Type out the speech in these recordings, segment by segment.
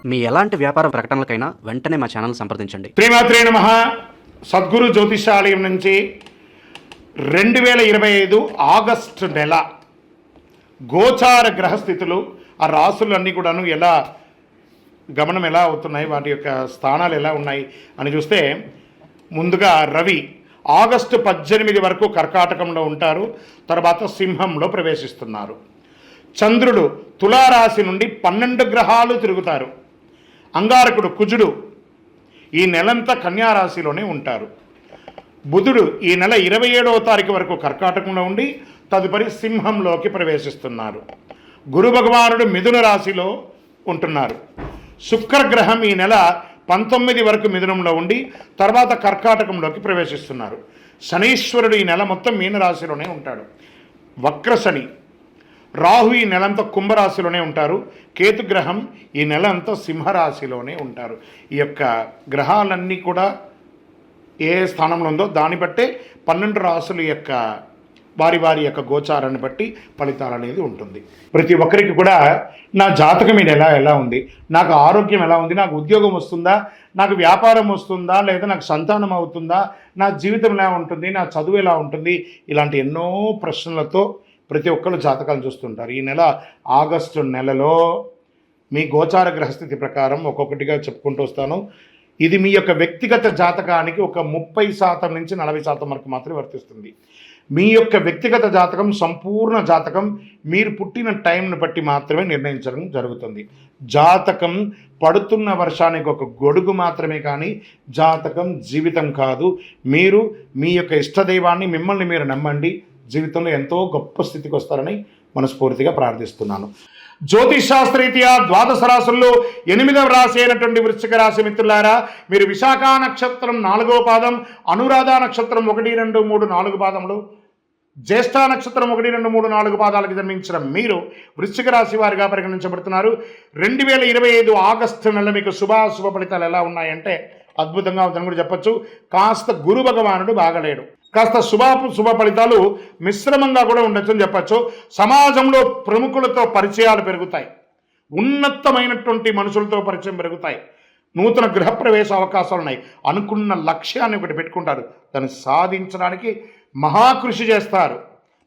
మీ ఎలాంటి వ్యాపార ప్రకటనలకైనా వెంటనే మా ఛానల్ సంప్రదించండి. శ్రీమాత్రే నమః. సద్గురు జ్యోతిషాలయం నుంచి 2025 ఆగస్టు నెల గోచార గ్రహస్థితులు, ఆ రాసులన్నీ కూడాను ఎలా గమనం ఎలా అవుతున్నాయి, వాటి యొక్క స్థానాలు ఎలా ఉన్నాయి అని చూస్తే, ముందుగా రవి ఆగస్టు 18 వరకు కర్కాటకంలో ఉంటారు, తర్వాత సింహంలో ప్రవేశిస్తున్నారు. చంద్రుడు తులారాశి నుండి 12 గ్రహాలు తిరుగుతారు. అంగారకుడు కుజుడు ఈ నెలంతా కన్యారాశిలోనే ఉంటారు. బుధుడు ఈ నెల 27వ తారీఖు వరకు కర్కాటకంలో ఉండి తదుపరి సింహంలోకి ప్రవేశిస్తున్నారు. గురు భగవానుడు మిథున రాశిలో ఉంటున్నారు. శుక్రగ్రహం ఈ నెల 19 వరకు మిథునంలో ఉండి తర్వాత కర్కాటకంలోకి ప్రవేశిస్తున్నారు. శనీశ్వరుడు ఈ నెల మొత్తం మీనరాశిలోనే ఉంటాడు. వక్ర శని. రాహు ఈ నెలంతా కుంభరాశిలోనే ఉంటారు. కేతుగ్రహం ఈ నెల అంతా సింహరాశిలోనే ఉంటారు. ఈ యొక్క గ్రహాలన్నీ కూడా ఏ స్థానంలో ఉందో దాన్ని బట్టే 12 రాశుల యొక్క వారి యొక్క గోచారాన్ని బట్టి ఫలితాలు అనేది ఉంటుంది. ప్రతి ఒక్కరికి కూడా నా జాతకం ఇది ఎలా ఉంది, నాకు ఆరోగ్యం ఎలా ఉంది, నాకు ఉద్యోగం వస్తుందా, నాకు వ్యాపారం వస్తుందా, లేదా నాకు సంతానం అవుతుందా, నా జీవితం ఎలా ఉంటుంది, నా చదువు ఎలా ఉంటుంది, ఇలాంటి ఎన్నో ప్రశ్నలతో ప్రతి ఒక్కరు జాతకాలు చూస్తుంటారు. ఈ నెల ఆగస్టు నెలలో మీ గోచార గ్రహస్థితి ప్రకారం ఒక్కొక్కటిగా చెప్పుకుంటూ వస్తాను. ఇది మీ యొక్క వ్యక్తిగత జాతకానికి ఒక 30% నుంచి 40% వరకు మాత్రమే వర్తిస్తుంది. మీ యొక్క వ్యక్తిగత జాతకం, సంపూర్ణ జాతకం మీరు పుట్టిన టైంను బట్టి మాత్రమే నిర్ణయించడం జరుగుతుంది. జాతకం పడుతున్న వర్షానికి ఒక గొడుగు మాత్రమే, కానీ జాతకం జీవితం కాదు. మీరు మీ యొక్క ఇష్టదైవాన్ని, మిమ్మల్ని మీరు నమ్మండి, జీవితంలో ఎంతో గొప్ప స్థితికి వస్తారని మనస్ఫూర్తిగా ప్రార్థిస్తున్నాను. జ్యోతిషాస్త్రరీత్యా ద్వాదశ రాశుల్లో 8వ రాశి అయినటువంటి వృశ్చిక రాశి మిత్రులారా, మీరు విశాఖ నక్షత్రం 4వ పాదం, అనురాధ నక్షత్రం 1, 2, 3, 4 పాదములు, జ్యేష్ఠ నక్షత్రం 1, 2, 3, 4 పాదాలకు జన్మించిన మీరు వృశ్చిక రాశి వారిగా పరిగణించబడుతున్నారు. 2025 ఆగస్టు నెల మీకు శుభ ఫలితాలు ఎలా ఉన్నాయంటే అద్భుతంగా ఉందని కూడా చెప్పచ్చు. కాస్త గురు భగవానుడు బాగలేడు, కాస్త శుభ ఫలితాలు మిశ్రమంగా కూడా ఉండొచ్చు అని చెప్పచ్చు. సమాజంలో ప్రముఖులతో పరిచయాలు పెరుగుతాయి, ఉన్నతమైనటువంటి మనుషులతో పరిచయం పెరుగుతాయి, నూతన గృహప్రవేశ అవకాశాలు ఉన్నాయి. అనుకున్న లక్ష్యాన్ని ఒకటి పెట్టుకుంటారు, దాన్ని సాధించడానికి మహాకృషి చేస్తారు,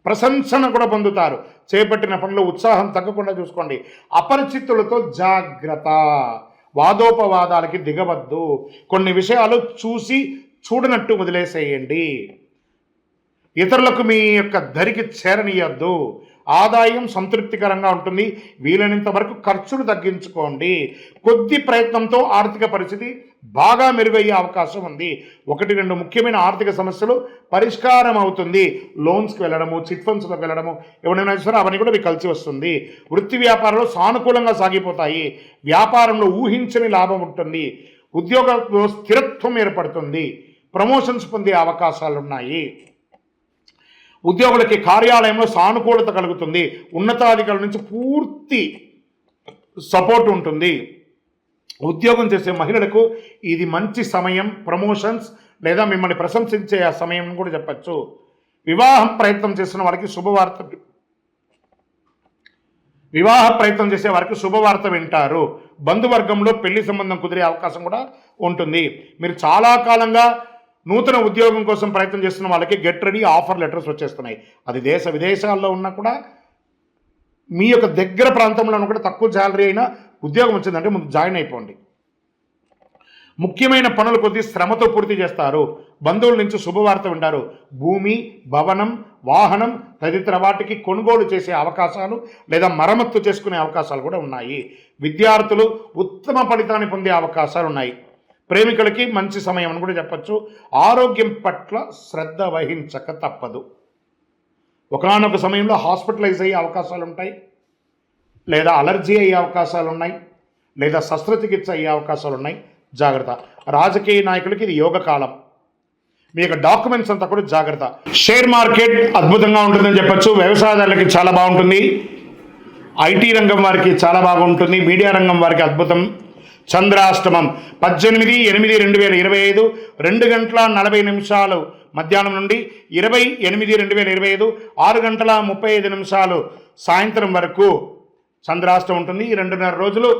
ప్రశంసన కూడా పొందుతారు. చేపట్టిన పనులు ఉత్సాహం తగ్గకుండా చూసుకోండి. అపరిచితులతో జాగ్రత్త, వాదోపవాదాలకి దిగవద్దు, కొన్ని విషయాలు చూసి చూడనట్టు వదిలేసేయండి, ఇతరులకు మీ యొక్క ధరికి చేరనీయద్దు. ఆదాయం సంతృప్తికరంగా ఉంటుంది. వీలైనంత వరకు ఖర్చులు తగ్గించుకోండి. కొద్ది ప్రయత్నంతో ఆర్థిక పరిస్థితి బాగా మెరుగయ్యే అవకాశం ఉంది. 1-2 ముఖ్యమైన ఆర్థిక సమస్యలు పరిష్కారం అవుతుంది. లోన్స్కి వెళ్ళడము, చిట్ ఫండ్స్లోకి వెళ్ళడము, ఎవరైనా సరే అవన్నీ కూడా మీకు కలిసి వస్తుంది. వృత్తి వ్యాపారంలో సానుకూలంగా సాగిపోతాయి. వ్యాపారంలో ఊహించని లాభం ఉంటుంది. ఉద్యోగంలో స్థిరత్వం ఏర్పడుతుంది. ప్రమోషన్స్ పొందే అవకాశాలు ఉన్నాయి. ఉద్యోగులకి కార్యాలయంలో సానుకూలత కలుగుతుంది. ఉన్నతాధికారుల నుంచి పూర్తి సపోర్ట్ ఉంటుంది. ఉద్యోగం చేసే మహిళలకు ఇది మంచి సమయం, ప్రమోషన్స్ లేదా మిమ్మల్ని ప్రశంసించే ఆ సమయం కూడా చెప్పచ్చు. వివాహ ప్రయత్నం చేసే వారికి శుభవార్త వింటారు. బంధువర్గంలో పెళ్లి సంబంధం కుదిరే అవకాశం కూడా ఉంటుంది. మీరు చాలా కాలంగా నూతన ఉద్యోగం కోసం ప్రయత్నం చేస్తున్న వాళ్ళకి గెట్ రెడీ ఆఫర్ లెటర్స్ వచ్చేస్తున్నాయి. అది దేశ విదేశాల్లో ఉన్నా కూడా, మీ యొక్క దగ్గర ప్రాంతంలో కూడా తక్కువ శాలరీ అయినా ఉద్యోగం వచ్చిందంటే ముందు జాయిన్ అయిపోండి. ముఖ్యమైన పనులు కొద్ది శ్రమతో పూర్తి చేస్తారు. బంధువుల నుంచి శుభవార్త వింటారు. భూమి, భవనం, వాహనం తదితర వాటికి కొనుగోలు చేసే అవకాశాలు లేదా మరమ్మత్తు చేసుకునే అవకాశాలు కూడా ఉన్నాయి. విద్యార్థులు ఉత్తమ ఫలితాన్ని పొందే అవకాశాలు ఉన్నాయి. ప్రేమికులకి మంచి సమయం అని కూడా చెప్పచ్చు. ఆరోగ్యం పట్ల శ్రద్ధ వహించక తప్పదు. ఒకానొక సమయంలో హాస్పిటలైజ్ అయ్యే అవకాశాలు ఉంటాయి, లేదా అలర్జీ అయ్యే అవకాశాలు ఉన్నాయి, లేదా శస్త్రచికిత్స అయ్యే అవకాశాలు ఉన్నాయి. జాగ్రత్త. రాజకీయ నాయకులకి ఇది యోగ కాలం. మీ యొక్క డాక్యుమెంట్స్ అంతా కూడా జాగ్రత్త. షేర్ మార్కెట్ అద్భుతంగా ఉంటుందని చెప్పచ్చు. వ్యవసాయదారులకి చాలా బాగుంటుంది. ఐటీ రంగం వారికి చాలా బాగుంటుంది. మీడియా రంగం వారికి అద్భుతం. చంద్రాష్టమం 18/8/2025 2:40 మధ్యాహ్నం నుండి 20/8/2025 6:35 సాయంత్రం వరకు చంద్రాష్టమం ఉంటుంది. ఈ 2.5 రోజులు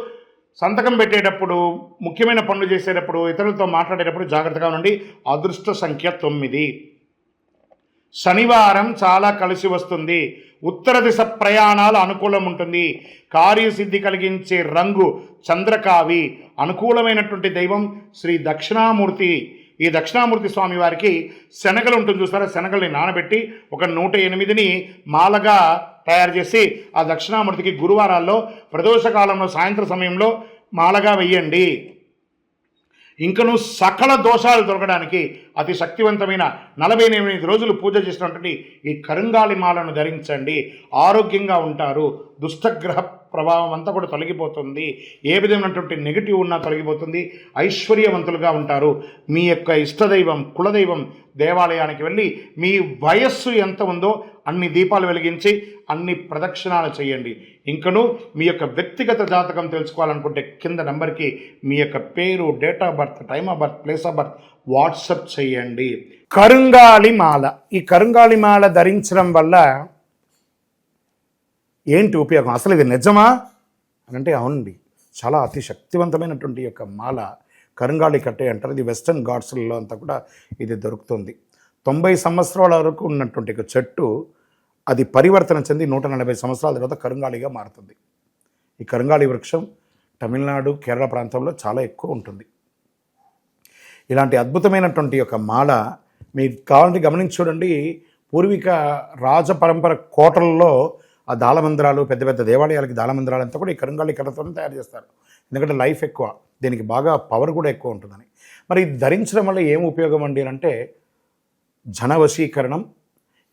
సంతకం పెట్టేటప్పుడు, ముఖ్యమైన పనులు చేసేటప్పుడు, ఇతరులతో మాట్లాడేటప్పుడు జాగ్రత్తగా ఉండండి. అదృష్ట సంఖ్య 9. శనివారం చాలా కలిసి వస్తుంది. ఉత్తర దిశ ప్రయాణాలు అనుకూలం ఉంటుంది. కార్యసిద్ధి కలిగించే రంగు చంద్రకావి. అనుకూలమైనటువంటి దైవం శ్రీ దక్షిణామూర్తి. ఈ దక్షిణామూర్తి స్వామి వారికి శనగలు ఉంటుంది చూస్తారా, శనగల్ని నానబెట్టి ఒక 108ని మాలగా తయారు చేసి ఆ దక్షిణామూర్తికి గురువారాల్లో ప్రదోషకాలంలో సాయంత్రం సమయంలో మాలగా వెయ్యండి. ఇంకను సకల దోషాలు దొరకడానికి అతి శక్తివంతమైన 48 రోజులు పూజ చేసినటువంటి ఈ కరుంగాలి మాలను ధరించండి. ఆరోగ్యంగా ఉంటారు. దుష్టగ్రహ ప్రభావం అంతా కూడా తొలగిపోతుంది. ఏ విధమైనటువంటి నెగిటివ్ ఉన్నా తొలగిపోతుంది. ఐశ్వర్యవంతులుగా ఉంటారు. మీ యొక్క ఇష్టదైవం, కులదైవం దేవాలయానికి వెళ్ళి మీ వయస్సు ఎంత ఉందో అన్ని దీపాలు వెలిగించి అన్ని ప్రదక్షిణాలు చేయండి. ఇంకను మీ యొక్క వ్యక్తిగత జాతకం తెలుసుకోవాలనుకుంటే కింద నెంబర్కి మీ యొక్క పేరు, date of birth, time of birth, place of birth WhatsApp చేయండి. కరుంగాలి మాల. ఈ కరుంగాలి మాల ధరించడం వల్ల ఏంటి ఉపయోగం? అసలు ఇది నిజమా అని అంటే అవునండి, చాలా అతి శక్తివంతమైనటువంటి యొక్క మాల కరుంగాలి కట్టే అంటారు. ఇది వెస్టర్న్ ఘాట్స్లలో అంతా కూడా ఇది దొరుకుతుంది. 90 సంవత్సరాల వరకు ఉన్నటువంటి ఒక చెట్టు అది పరివర్తన చెంది 140 సంవత్సరాల తర్వాత కరుంగాలిగా మారుతుంది. ఈ కరుంగాలి వృక్షం తమిళనాడు, కేరళ ప్రాంతంలో చాలా ఎక్కువ ఉంటుంది. ఇలాంటి అద్భుతమైనటువంటి యొక్క మాల మీకు కావాలంటే గమనించి చూడండి. పూర్వీక రాజపరంపర కోటలలో ఆ దాళమందిరాలు, పెద్ద పెద్ద దేవాలయాలకి దాళమందిరాలు అంతా కూడా ఈ కరుంగాలి కర్రతో తయారు చేస్తారు. ఎందుకంటే లైఫ్ ఎక్కువ, దీనికి బాగా పవర్ కూడా ఎక్కువ ఉంటుందని. మరి ఇది ధరించడం వల్ల ఏం ఉపయోగం అండి అంటే జన వశీకరణం,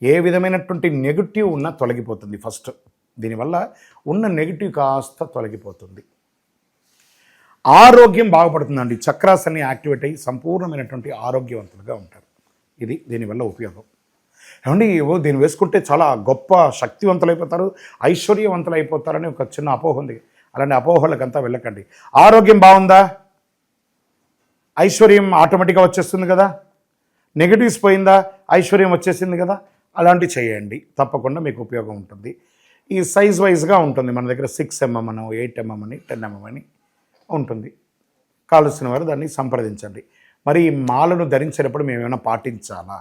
ఏ విధమైనటువంటి నెగిటివ్ ఉన్నా తొలగిపోతుంది. ఫస్ట్ దీనివల్ల ఉన్న నెగిటివ్ కాస్త తొలగిపోతుంది. ఆరోగ్యం బాగుపడుతుందండి. చక్రాస్ అన్ని యాక్టివేట్ అయ్యి సంపూర్ణమైనటువంటి ఆరోగ్యవంతులుగా ఉంటారు. ఇది దీనివల్ల ఉపయోగం. ఏమండి దీన్ని వేసుకుంటే చాలా గొప్ప శక్తివంతులు అయిపోతారు, ఐశ్వర్యవంతులు అయిపోతారని ఒక చిన్న అపోహ ఉంది. అలాంటి అపోహలకంతా వెళ్ళకండి. ఆరోగ్యం బాగుందా, ఐశ్వర్యం ఆటోమేటిక్గా వచ్చేస్తుంది కదా. నెగిటివ్స్ పోయిందా, ఐశ్వర్యం వచ్చేసింది కదా. అలాంటివి చేయండి, తప్పకుండా మీకు ఉపయోగం ఉంటుంది. ఈ సైజ్ వైజ్గా ఉంటుంది. మన దగ్గర 6 mm అని, 8 mm అని, 10 mm అని ఉంటుంది. కావలసిన వారు దాన్ని సంప్రదించండి. మరి ఈ మాలను ధరించేటప్పుడు మేము ఏమైనా పాటించాలా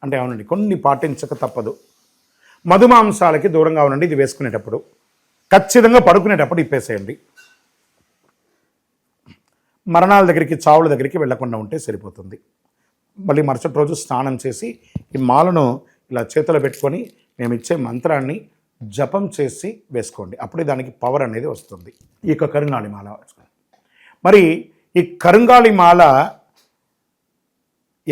అంటే అవునండి, కొన్ని పాటించక తప్పదు. మధుమాంసాలకి దూరంగా ఉండండి. ఇది వేసుకునేటప్పుడు ఖచ్చితంగా పడుకునేటప్పుడు ఇప్పేసేయండి. మరణాల దగ్గరికి, చావుల దగ్గరికి వెళ్లకుండా ఉంటే సరిపోతుంది. మళ్ళీ మరుసటి రోజు స్నానం చేసి ఈ మాలను ఇలా చేతిలో పెట్టుకొని మేము ఇచ్చే మంత్రాన్ని జపం చేసి వేసుకోండి. అప్పుడే దానికి పవర్ అనేది వస్తుంది. ఈ యొక్క కరుంగాలి మాల. మరి ఈ కరుంగాలి మాల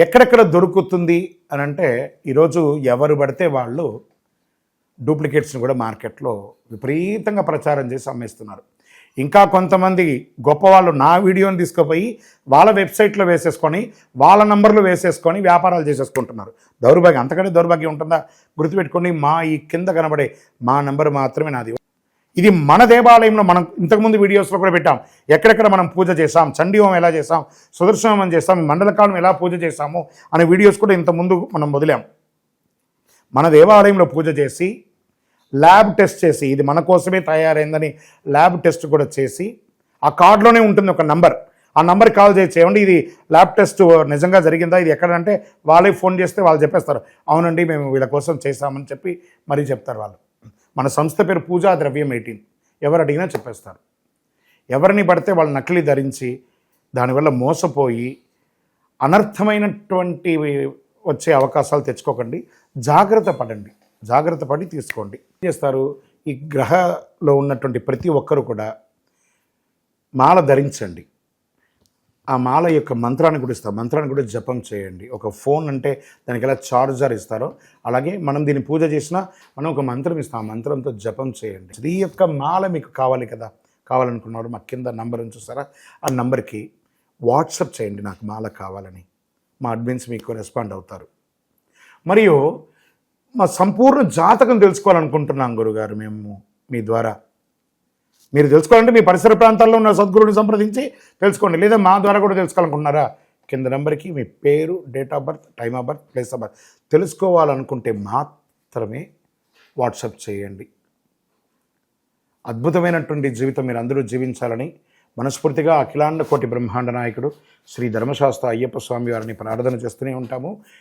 ఎక్కడెక్కడ దొరుకుతుంది అని అంటే ఈరోజు ఎవరు పడితే వాళ్ళు డూప్లికేట్స్ని కూడా మార్కెట్లో విపరీతంగా ప్రచారం చేసి అమ్మేస్తున్నారు. ఇంకా కొంతమంది గొప్పవాళ్ళు నా వీడియోని తీసుకుపోయి వాళ్ళ వెబ్సైట్లో వేసేసుకొని వాళ్ళ నంబర్లు వేసేసుకొని వ్యాపారాలు చేసేసుకుంటున్నారు. దౌర్భాగ్యం, అంతకంటే దౌర్భాగ్యం ఉంటుందా? గుర్తుపెట్టుకోండి, మా ఈ కింద కనబడే మా నంబర్ మాత్రమే నాది. ఇది మన దేవాలయంలో మనం ఇంతకుముందు వీడియోస్లో కూడా పెట్టాం. ఎక్కడెక్కడ మనం పూజ చేసాం, చండీహోమం ఎలా చేసాం, సుదర్శనం చేస్తాం, మండలకాలం ఎలా పూజ చేసాము అనే వీడియోస్ కూడా ఇంతకుముందు మనం వదిలాం. మన దేవాలయంలో పూజ చేసి ల్యాబ్ టెస్ట్ చేసి ఇది మన కోసమే తయారైందని ల్యాబ్ టెస్ట్ కూడా చేసి ఆ కార్డులోనే ఉంటుంది ఒక నంబర్. ఆ నంబర్కి కాల్ చేసి ఏమండి ఇది ల్యాబ్ టెస్ట్ నిజంగా జరిగిందా, ఇది ఎక్కడంటే వాళ్ళే ఫోన్ చేస్తే వాళ్ళు చెప్పేస్తారు, అవునండి మేము వీళ్ళ కోసం చేశామని చెప్పి మరీ చెప్తారు వాళ్ళు. మన సంస్థ పేరు పూజా ద్రవ్యం 18. ఎవరు అడిగినా చెప్పేస్తారు. ఎవరిని పడితే వాళ్ళు నకిలీ ధరించి దానివల్ల మోసపోయి అనర్థమైనటువంటి వచ్చే అవకాశాలు తెచ్చుకోకండి. జాగ్రత్త పడండి, జాగ్రత్త పడి తీసుకోండి. ఏం చేస్తారు, ఈ గ్రహలో ఉన్నటువంటి ప్రతి ఒక్కరు కూడా మాల ధరించండి. ఆ మాల యొక్క మంత్రాన్ని కూడా ఇస్తారు, మంత్రాన్ని కూడా జపం చేయండి. ఒక ఫోన్ అంటే దానికి ఎలా చార్జర్ ఇస్తారో అలాగే మనం దీన్ని పూజ చేసినా మనం ఒక మంత్రం ఇస్తాం, ఆ మంత్రంతో జపం చేయండి. ఈ యొక్క మాల మీకు కావాలి కదా, కావాలనుకున్నవాడు మా కింద నంబర్ చూస్తారా, ఆ నంబర్కి వాట్సప్ చేయండి నాకు మాల కావాలని. మా అడ్మిన్స్ మీకు రెస్పాండ్ అవుతారు. మరియు మా సంపూర్ణ జాతకం తెలుసుకోవాలనుకుంటున్నాం గురుగారు మేము మీ ద్వారా. మీరు తెలుసుకోవాలంటే మీ పరిసర ప్రాంతాల్లో ఉన్న సద్గురుని సంప్రదించి తెలుసుకోండి, లేదా మా ద్వారా కూడా తెలుసుకోవాలనుకుంటున్నారా, కింద నెంబర్కి మీ పేరు, date of birth, time of birth, place of birth తెలుసుకోవాలనుకుంటే మాత్రమే వాట్సాప్ చేయండి. అద్భుతమైనటువంటి జీవితం మీరు అందరూ జీవించాలని మనస్ఫూర్తిగా అఖిలాండ కోటి బ్రహ్మాండ నాయకుడు శ్రీ ధర్మశాస్త్ర అయ్యప్ప స్వామి వారిని ప్రార్థన చేస్తూనే ఉంటాము.